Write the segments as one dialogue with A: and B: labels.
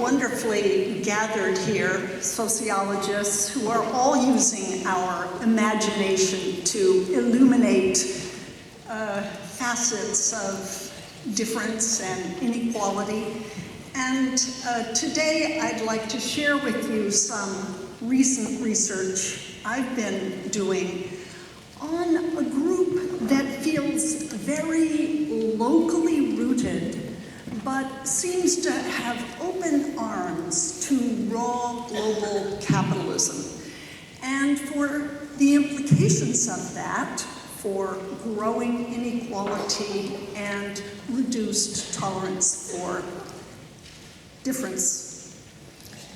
A: wonderfully gathered here, sociologists who are all using our imagination to illuminate facets of difference and inequality. And today I'd like to share with you some recent research I've been doing on a group that feels very locally rooted, but seems to have open arms to raw global capitalism. And for the implications of that, for growing inequality and reduced tolerance for difference.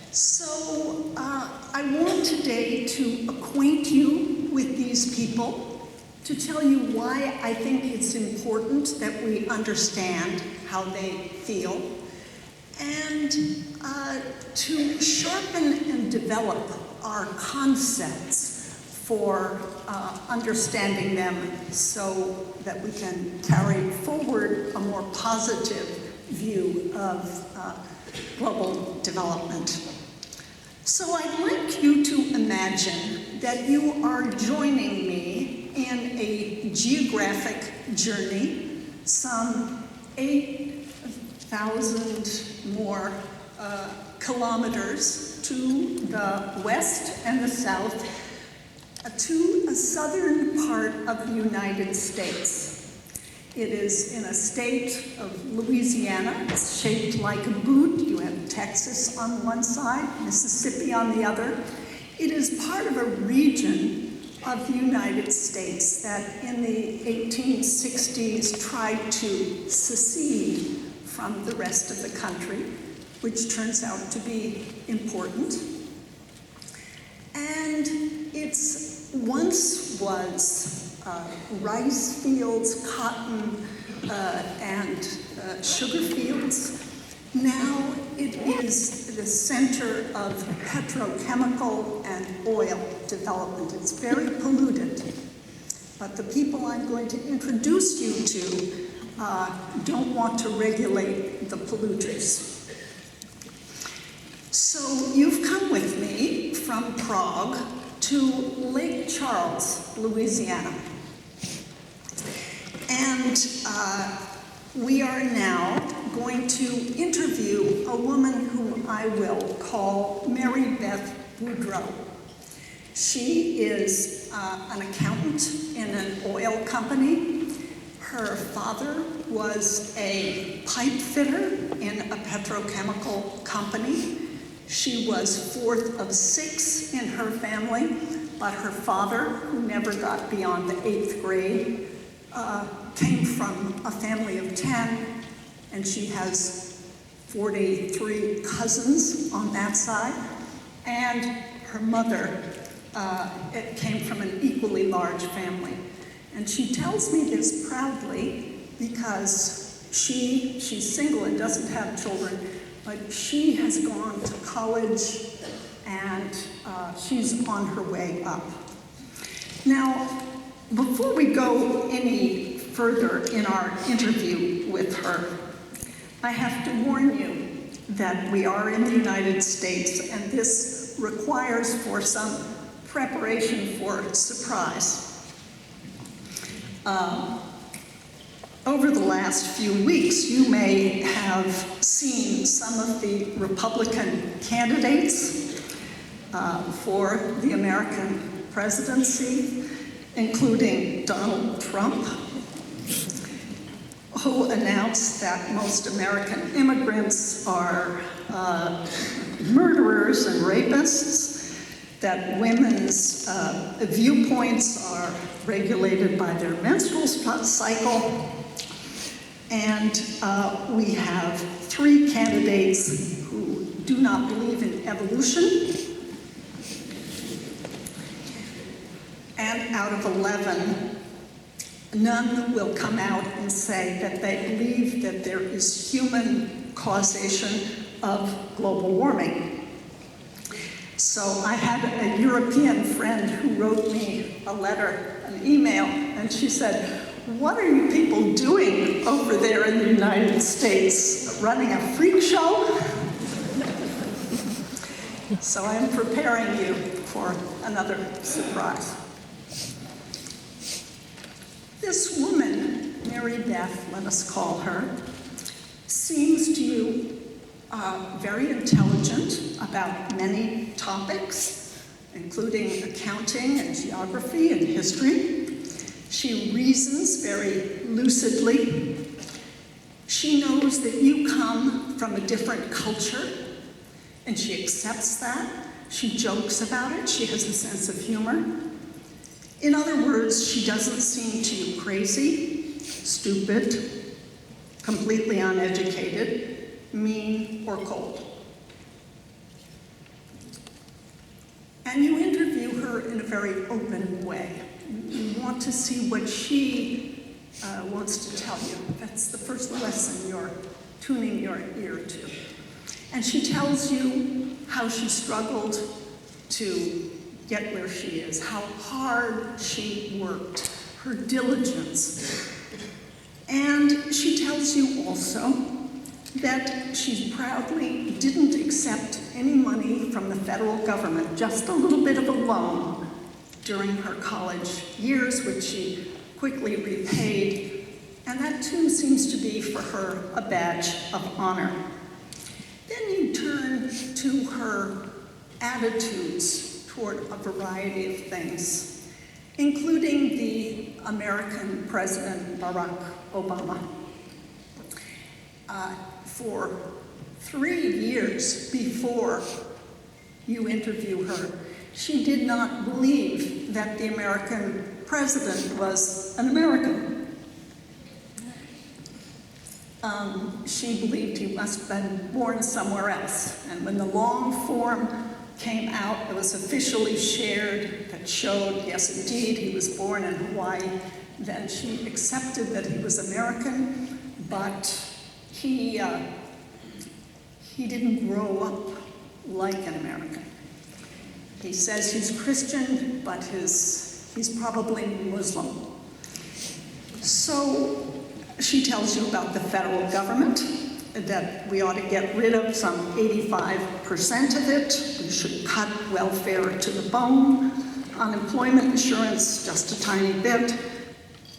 A: So I want today to acquaint you with these people, to tell you why I think it's important that we understand how they feel, and to sharpen and develop our concepts for understanding them so that we can carry forward a more positive view of global development. So I'd like you to imagine that you are joining me in a geographic journey, some 8,000 more kilometers to the west and the south, to a southern part of the United States. It is in a state of Louisiana. It's shaped like a boot. You have Texas on one side, Mississippi on the other. It is part of a region of the United States that in the 1860s tried to secede from the rest of the country, which turns out to be important. And it's once was rice fields, cotton, and sugar fields. Now it is the center of petrochemical and oil development. It's very polluted. But the people I'm going to introduce you to don't want to regulate the polluters. So you've come with me from Prague to Lake Charles, Louisiana. And we are now going to interview a woman whom I will call Mary Beth Boudreau. She is an accountant in an oil company. Her father was a pipe fitter in a petrochemical company. She was fourth of six in her family, but her father, who never got beyond the 8th grade, came from a family of 10, and she has 43 cousins on that side, and her mother came from an equally large family. And she tells me this proudly because she's single and doesn't have children, but she has gone to college and she's on her way up. Now, before we go any further in our interview with her, I have to warn you that we are in the United States and this requires for some preparation for surprise. Over the last few weeks, you may have seen some of the Republican candidates for the American presidency, including Donald Trump, who announced that most American immigrants are murderers and rapists, that women's viewpoints are regulated by their menstrual cycle, and we have 3 candidates who do not believe in evolution, and out of 11, none will come out and say that they believe that there is human causation of global warming. So I had a European friend who wrote me a letter, an email, and she said, "What are you people doing over there in the United States? Running a freak show?" So I'm preparing you for another surprise. This woman, Mary Beth, let us call her, seems to you very intelligent about many topics, including accounting and geography and history. She reasons very lucidly. She knows that you come from a different culture, and she accepts that. She jokes about it. She has a sense of humor. In other words, she doesn't seem to you crazy, stupid, completely uneducated, mean, or cold. And you interview her in a very open way. You want to see what she wants to tell you. That's the first lesson you're tuning your ear to. And she tells you how she struggled to get where she is, how hard she worked, her diligence. And she tells you also that she proudly didn't accept any money from the federal government, just a little bit of a loan during her college years, which she quickly repaid. And that too seems to be for her a badge of honor. Then you turn to her attitudes toward a variety of things, including the American President Barack Obama. For 3 years before you interview her, she did not believe that the American president was an American. She believed he must have been born somewhere else. And when the long form came out, it was officially shared, that showed, yes, indeed, he was born in Hawaii, then she accepted that he was American, but he didn't grow up like an American. He says he's Christian, but he's probably Muslim. So she tells you about the federal government, that we ought to get rid of some 85% of it. We should cut welfare to the bone. Unemployment insurance, just a tiny bit.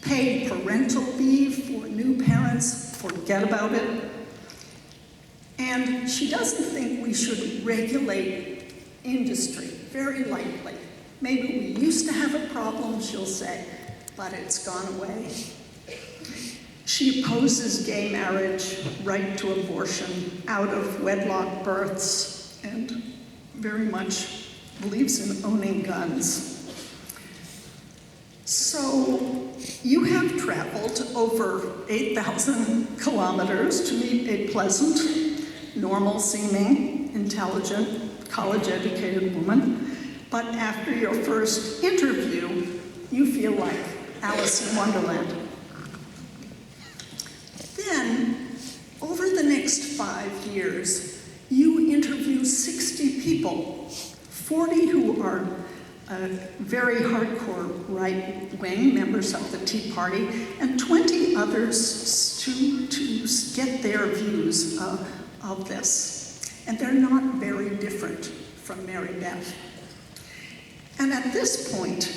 A: Paid parental leave for new parents, forget about it. And she doesn't think we should regulate industry very lightly. Maybe we used to have a problem, she'll say, but it's gone away. She opposes gay marriage, right to abortion, out of wedlock births, and very much believes in owning guns. So you have traveled over 8,000 kilometers to meet a pleasant, normal-seeming, intelligent, college-educated woman, but after your first interview, you feel like Alice in Wonderland. Then, over the next 5 years, you interview 60 people, 40 who are very hardcore right-wing members of the Tea Party, and 20 others to get their views of this. And they're not very different from Mary Beth. And at this point,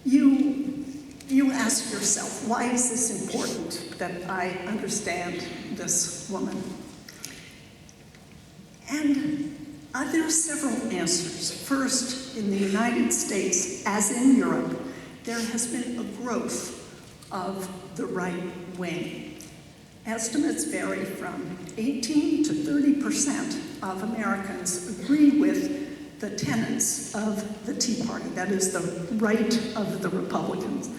A: you ask yourself, why is this important that I understand this woman? And there are several answers. First, in the United States, as in Europe, there has been a growth of the right wing. Estimates vary from 18 to 30% of Americans agree with the tenets of the Tea Party, that is the right of the Republicans.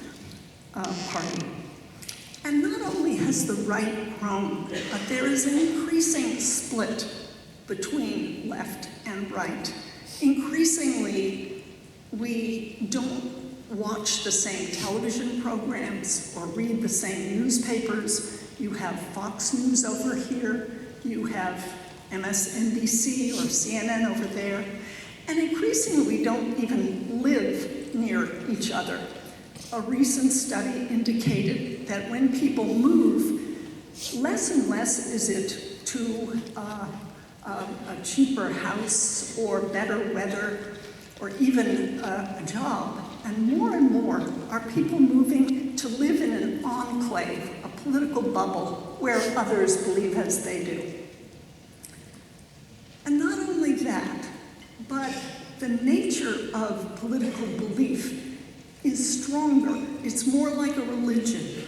A: Party. And not only has the right grown, but there is an increasing split between left and right. Increasingly, we don't watch the same television programs or read the same newspapers. You have Fox News over here, you have MSNBC or CNN over there, and increasingly we don't even live near each other. A recent study indicated that when people move, less and less is it to a cheaper house or better weather or even a job. And more are people moving to live in an enclave, a political bubble where others believe as they do. And not only that, but the nature of political belief is stronger. It's more like a religion.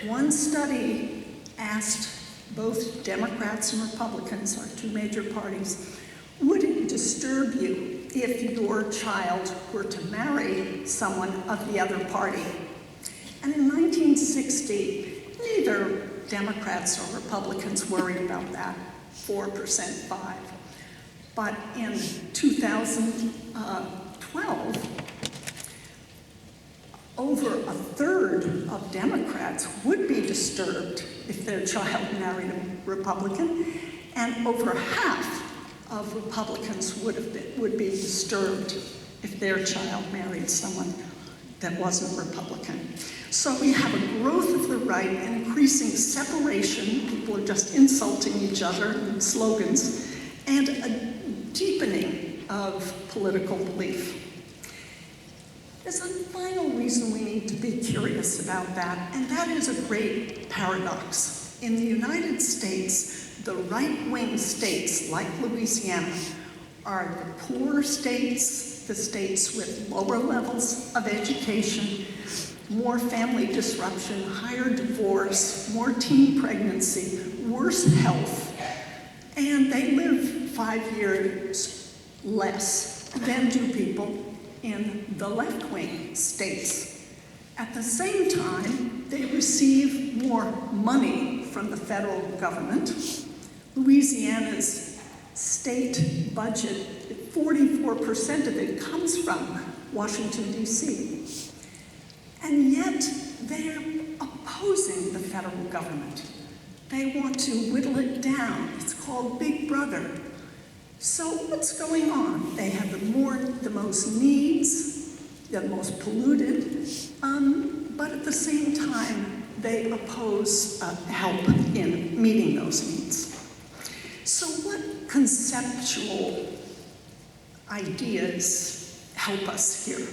A: One study asked both Democrats and Republicans, our two major parties, would it disturb you if your child were to marry someone of the other party? And in 1960, neither Democrats or Republicans worried about that, 4%, 5%. But in 2012, over a third of Democrats would be disturbed if their child married a Republican, and over half of Republicans would be disturbed if their child married someone that wasn't Republican. So we have a growth of the right, an increasing separation, people are just insulting each other in slogans, and a deepening of political belief. There's a final reason we need to be curious about that, and that is a great paradox. In the United States, the right-wing states, like Louisiana, are the poor states, the states with lower levels of education, more family disruption, higher divorce, more teen pregnancy, worse health, and they live 5 years less than do people in the left-wing states. At the same time, they receive more money from the federal government. Louisiana's state budget, 44% of it comes from Washington, D.C. And yet, they're opposing the federal government. They want to whittle it down. It's called Big Brother. So what's going on? They have the most needs, the most polluted, but at the same time, they oppose help in meeting those needs. So what conceptual ideas help us here?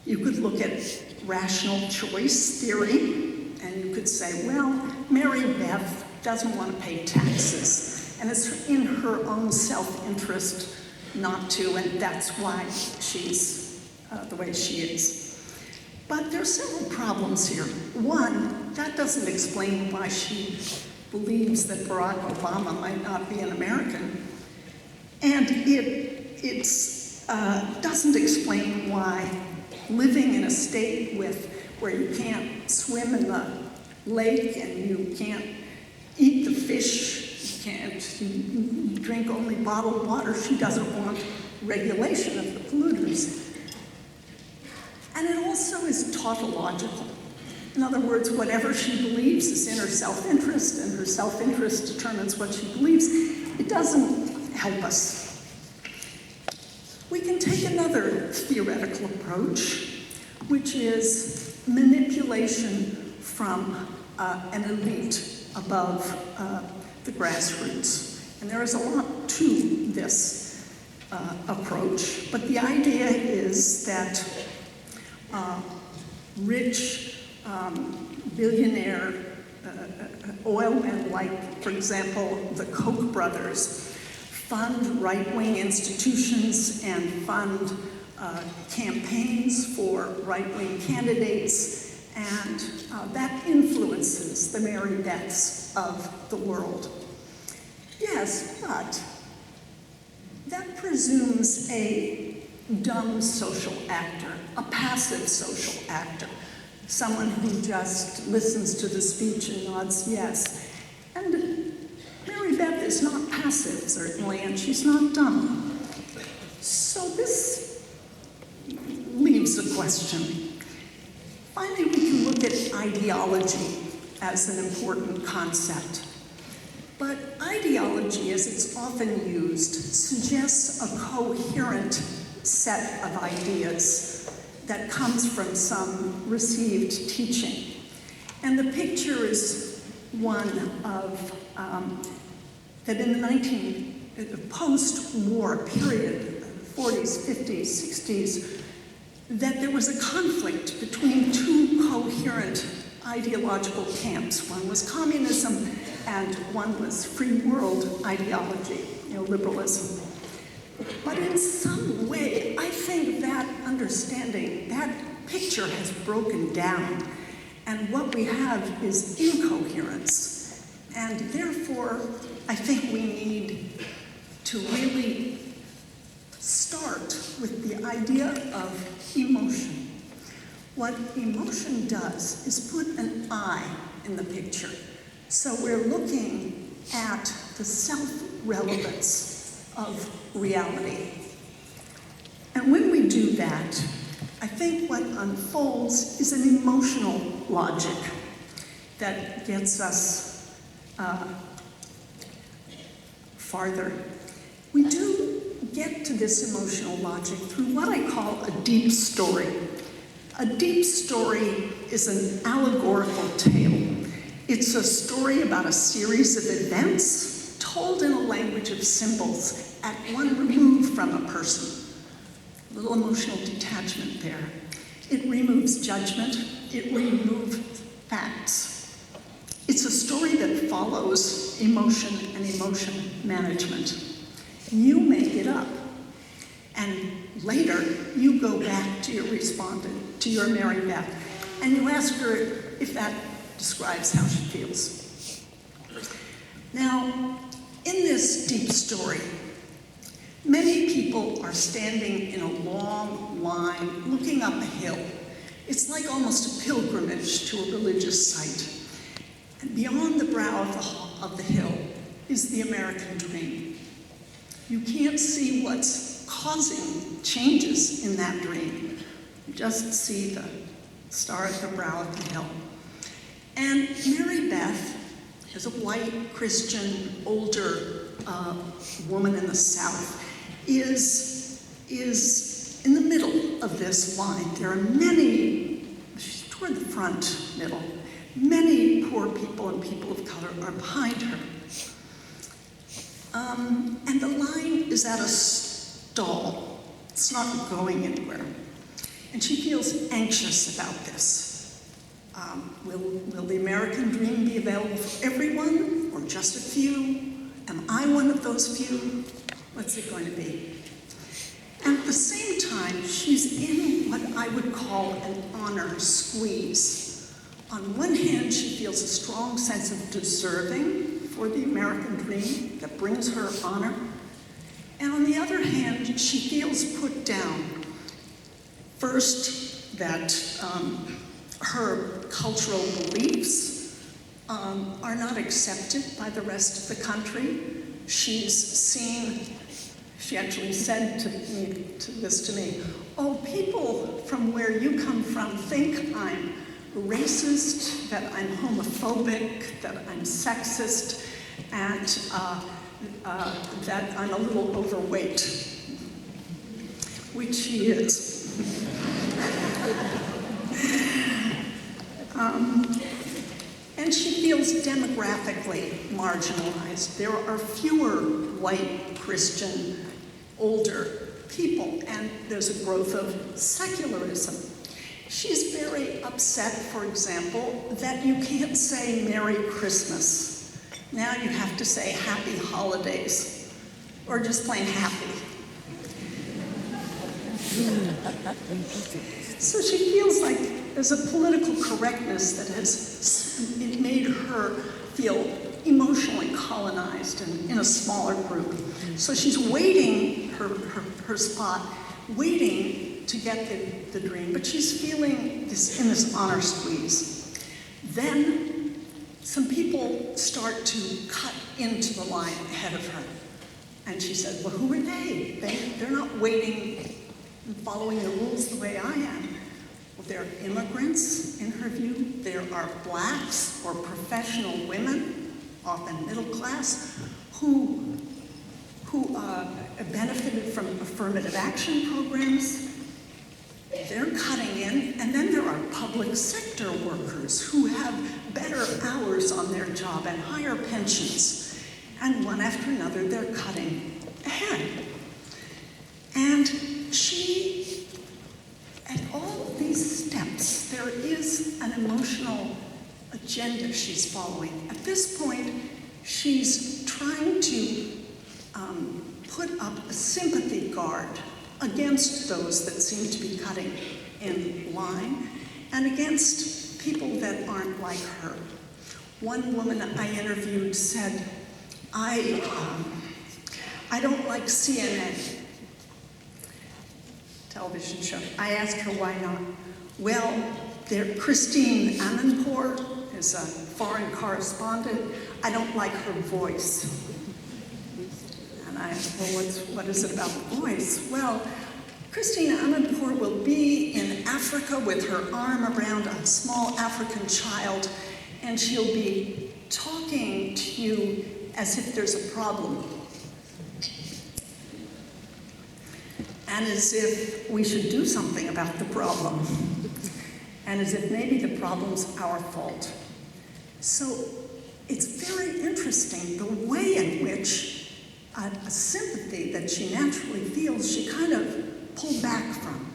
A: You could look at rational choice theory, and you could say, well, Mary Beth doesn't want to pay taxes, and it's in her own self-interest not to, and that's why she's the way she is. But there are several problems here. One, that doesn't explain why she believes that Barack Obama might not be an American. And it doesn't explain why living in a state where you can't swim in the lake and you can't eat the fish, you drink only bottled water, she doesn't want regulation of the polluters. And it also is tautological. In other words, whatever she believes is in her self-interest, and her self-interest determines what she believes. It doesn't help us. We can take another theoretical approach, which is manipulation from an elite above the grassroots. And there is a lot to this approach, but the idea is that rich billionaire oil men, like, for example, the Koch brothers, fund right-wing institutions and fund campaigns for right-wing candidates, and that influences the Mary Beths of the world. Yes, but that presumes a dumb social actor, a passive social actor, someone who just listens to the speech and nods yes. And Mary Beth is not passive, certainly, and she's not dumb. So this leaves a question. Finally, we can look at ideology as an important concept. But ideology, as it's often used, suggests a coherent set of ideas that comes from some received teaching. And the picture is one of that in the post-war period, 40s, 50s, 60s, that there was a conflict between two coherent ideological camps. One was communism and one was free world ideology, liberalism. But in some way, I think that understanding, that picture has broken down, and what we have is incoherence. And therefore, I think we need to really start with the idea of emotion. What emotion does is put an I in the picture. So we're looking at the self-relevance of reality. And when we do that, I think what unfolds is an emotional logic that gets us farther. We do get to this emotional logic through what I call a deep story. A deep story is an allegorical tale. It's a story about a series of events told in a language of symbols at one remove from a person. A little emotional detachment there. It removes judgment. It removes facts. It's a story that follows emotion and emotion management. You make it up. And later, you go back to your respondent, to your Mary Beth, and you ask her if that describes how she feels. Now, in this deep story, many people are standing in a long line looking up a hill. It's like almost a pilgrimage to a religious site. And beyond the brow of the hill is the American dream. You can't see what's causing changes in that dream. You just see the star at the brow of the hill. And Mary Beth is a white, Christian, older woman in the South, is in the middle of this line. There are many, she's toward the front middle, many poor people and people of color are behind her. And the line is at a stall. It's not going anywhere. And she feels anxious about this. Will the American dream be available for everyone or just a few? Am I one of those few? What's it going to be? And at the same time, she's in what I would call an honor squeeze. On one hand, she feels a strong sense of deserving for the American dream that brings her honor. And on the other hand, she feels put down. First, that her cultural beliefs are not accepted by the rest of the country. She's seen, she actually said this to me, oh, people from where you come from think I'm racist, that I'm homophobic, that I'm sexist, and that I'm a little overweight, which she is. And she feels demographically marginalized. There are fewer white, Christian, older people, and there's a growth of secularism. She's very upset, for example, that you can't say Merry Christmas. Now you have to say Happy Holidays, or just plain happy. So she feels like there's a political correctness that has made her feel emotionally colonized and in a smaller group. So she's waiting her spot, waiting to get the dream, but she's feeling this in this honor squeeze. Then some people start to cut into the line ahead of her. And she said, well, who are they? They're not waiting and following the rules the way I am. Well, they're immigrants, in her view. There are blacks or professional women, often middle class, who benefited from affirmative action programs. They're cutting in. And then there are public sector workers who have better hours on their job and higher pensions. and one after another they're cutting ahead. And she, at all of these steps, there is an emotional agenda she's following. At this point, she's trying to put up a sympathy guard against those that seem to be cutting in line and against people that aren't like her. One woman I interviewed said, I don't like CNN television show. I asked her why not. Well, Christine Amanpour is a foreign correspondent. I don't like her voice. And I asked, well, what is it about the voice? Well, Christine Amanpour will be in Africa with her arm around a small African child, and she'll be talking to you as if there's a problem. And as if we should do something about the problem. And as if maybe the problem's our fault. So it's very interesting the way in which a sympathy that she naturally feels, she kind of pulled back from.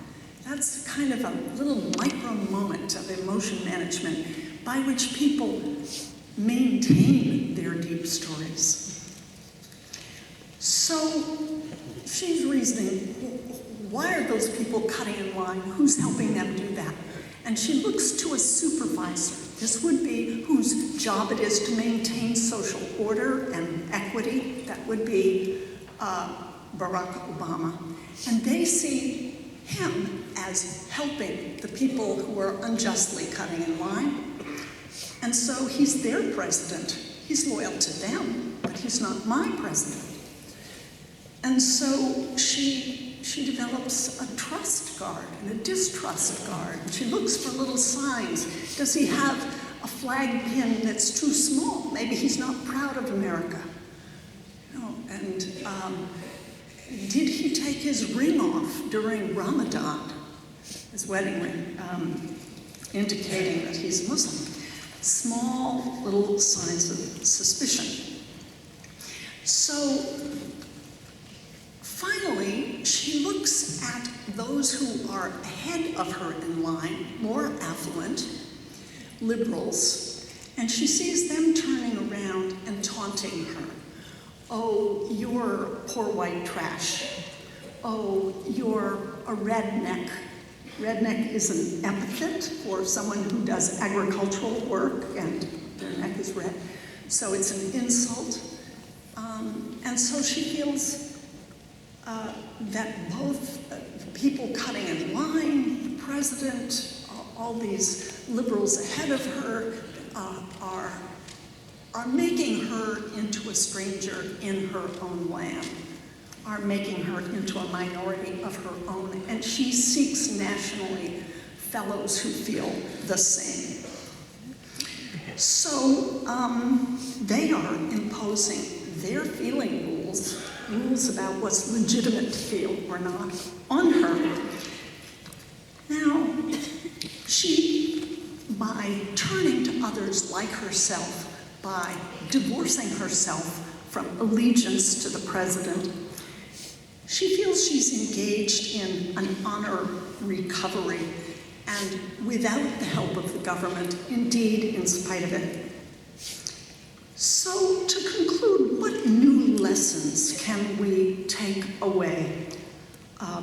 A: That's kind of a little micro moment of emotion management by which people maintain their deep stories. So she's reasoning, why are those people cutting in line? Who's helping them do that? And she looks to a supervisor. This would be whose job it is to maintain social order and equity. That would be Barack Obama. And they see him as helping the people who are unjustly cutting in line. And so he's their president. He's loyal to them, but he's not my president. And so she develops a trust guard and a distrust guard. She looks for little signs. Does he have a flag pin that's too small? Maybe he's not proud of America. And did he take his ring off during Ramadan, his wedding ring, indicating that he's Muslim? Small little signs of suspicion. So finally, she looks at those who are ahead of her in line, more affluent, liberals, and she sees them turning around and taunting her. Oh, you're poor white trash. Oh, you're a redneck. Redneck is an epithet for someone who does agricultural work and their neck is red. So it's an insult. And so she feels that both the people cutting in line, the president, all these liberals ahead of her are making her into a stranger in her own land, are making her into a minority of her own, and she seeks nationally fellows who feel the same. So they are imposing their feeling rules about what's legitimate to feel or not on her. Now, she, by turning to others like herself, by divorcing herself from allegiance to the president, she feels she's engaged in an honor recovery, and without the help of the government, indeed in spite of it. So to conclude, what new lessons can we take away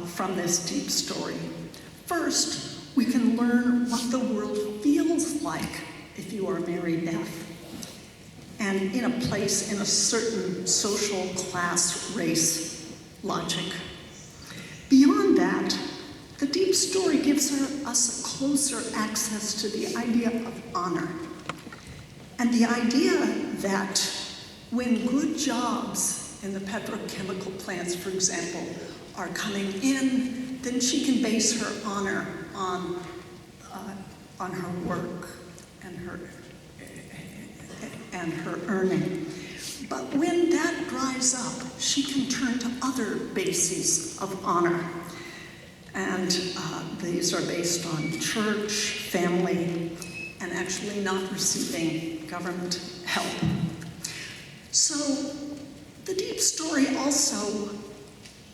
A: from this deep story? First, we can learn what the world feels like if you are Mary Beth, and in a place in a certain social class, race logic. Beyond that, the deep story gives us a closer access to the idea of honor, and the idea that when good jobs in the petrochemical plants, for example, are coming in, then she can base her honor on her work and her earning. But when that dries up, she can turn to other bases of honor. And these are based on church, family, and actually not receiving government help. So The deep story also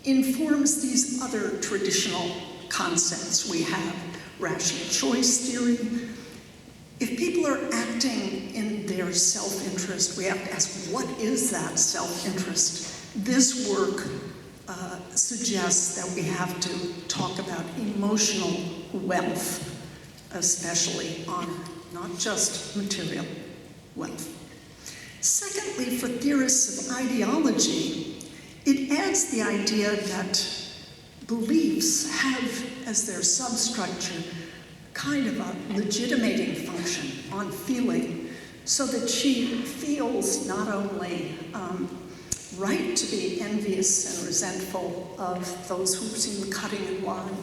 A: informs these other traditional concepts we have. Rational choice theory. If people are acting in their self-interest, we have to ask, what is that self-interest? This work suggests that we have to talk about emotional wealth, especially on not just material wealth. Secondly, for theorists of ideology, it adds the idea that beliefs have as their substructure kind of a legitimating function on feeling, so that she feels not only right to be envious and resentful of those who seem cutting in line,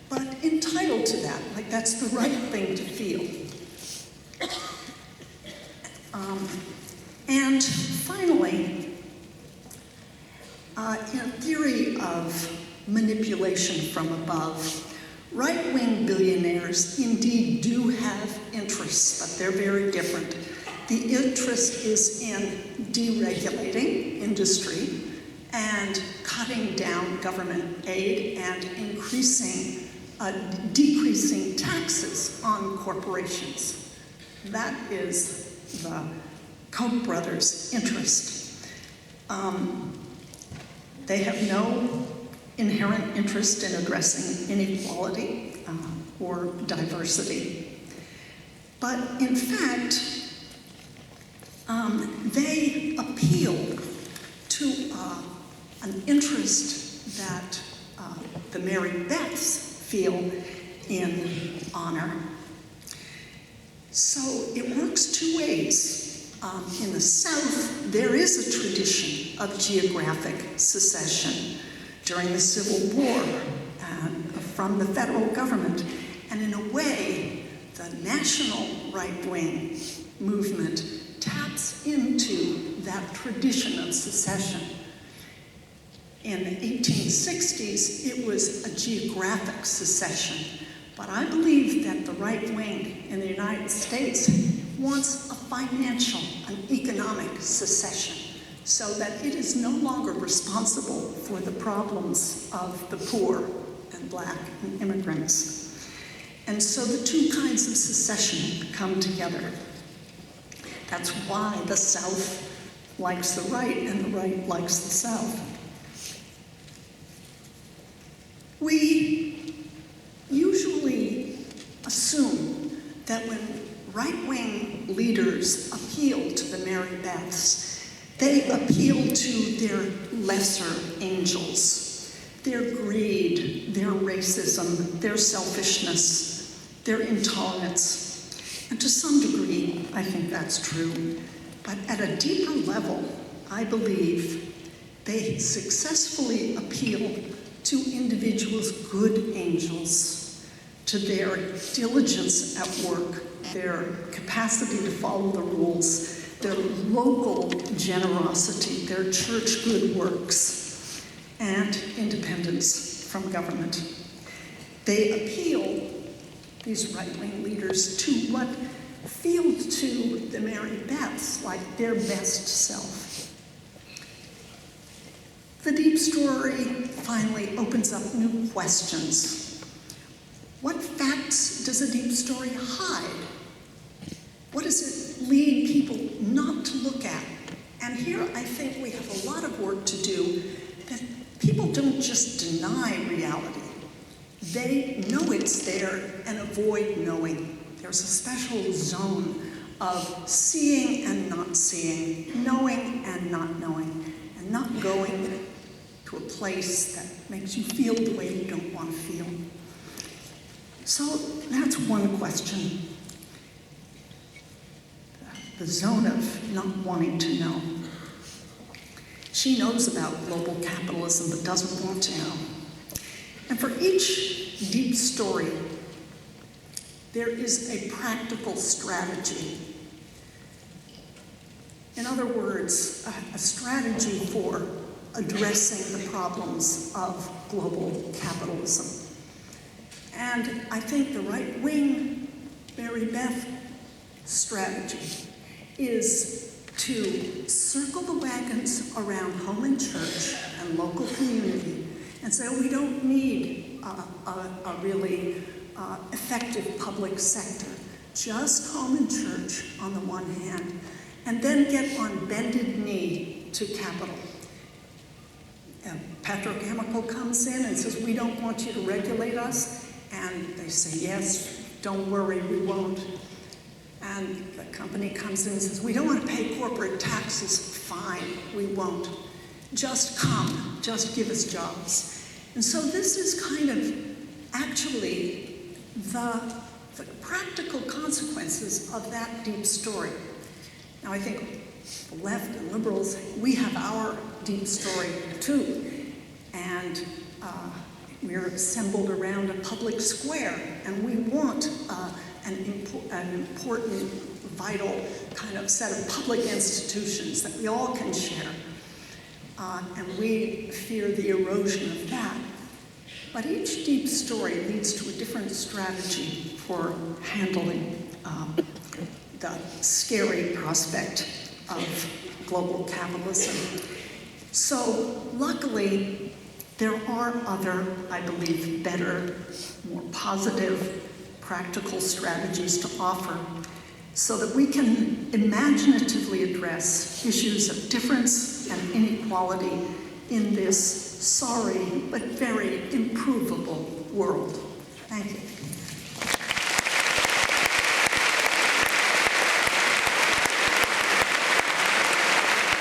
A: but entitled to that, like that's the right thing to feel. And finally, in a theory of manipulation from above, right-wing billionaires indeed do have interests, but they're very different. The interest is in deregulating industry and cutting down government aid and decreasing taxes on corporations. That is the Koch brothers' interest. They have no inherent interest in addressing inequality or diversity. But in fact, they appeal to an interest that the Mary Beths feel in honor. So it works two ways. In the South, there is a tradition of geographic secession during the Civil War from the federal government. And in a way, the national right-wing movement taps into that tradition of secession. In the 1860s, it was a geographic secession. But I believe that the right wing in the United States wants a financial and economic secession, so that it is no longer responsible for the problems of the poor and black and immigrants. And so the two kinds of secession come together. That's why the South likes the right and the right likes the South. We usually assume that when right-wing leaders appeal to the Mary Beths, they appeal to their lesser angels, their greed, their racism, their selfishness, their intolerance. And to some degree, I think that's true. But at a deeper level, I believe they successfully appeal to individuals' good angels, to their diligence at work, their capacity to follow the rules, their local generosity, their church good works, and independence from government. They appeal, these right-wing leaders, to what feels to the Mary Beths like their best self. The deep story finally opens up new questions. What facts does a deep story hide? What does it lead people not to look at? And here I think we have a lot of work to do, that people don't just deny reality. They know it's there and avoid knowing. There's a special zone of seeing and not seeing, knowing and not knowing, and not going to a place that makes you feel the way you don't want to feel. So that's one question. The zone of not wanting to know. She knows about global capitalism but doesn't want to know. And for each deep story, there is a practical strategy. In other words, a strategy for addressing the problems of global capitalism. And I think the right-wing Mary Beth strategy is to circle the wagons around home and church and local community and say, we don't need a really effective public sector, just home and church on the one hand, and then get on bended knee to capital. Petrochemical comes in and says, we don't want you to regulate us, and they say, yes, don't worry, we won't. And the company comes in and says, we don't want to pay corporate taxes, fine, we won't. Just come, just give us jobs. And so this is kind of actually the practical consequences of that deep story. Now I think the left and liberals, we have our deep story too. And we're assembled around a public square, and we want an important, vital kind of set of public institutions that we all can share. And we fear the erosion of that. But each deep story leads to a different strategy for handling the scary prospect of global capitalism. So luckily, there are other, I believe, better, more positive, practical strategies to offer so that we can imaginatively address issues of difference and inequality in this sorry but very improvable world. Thank you.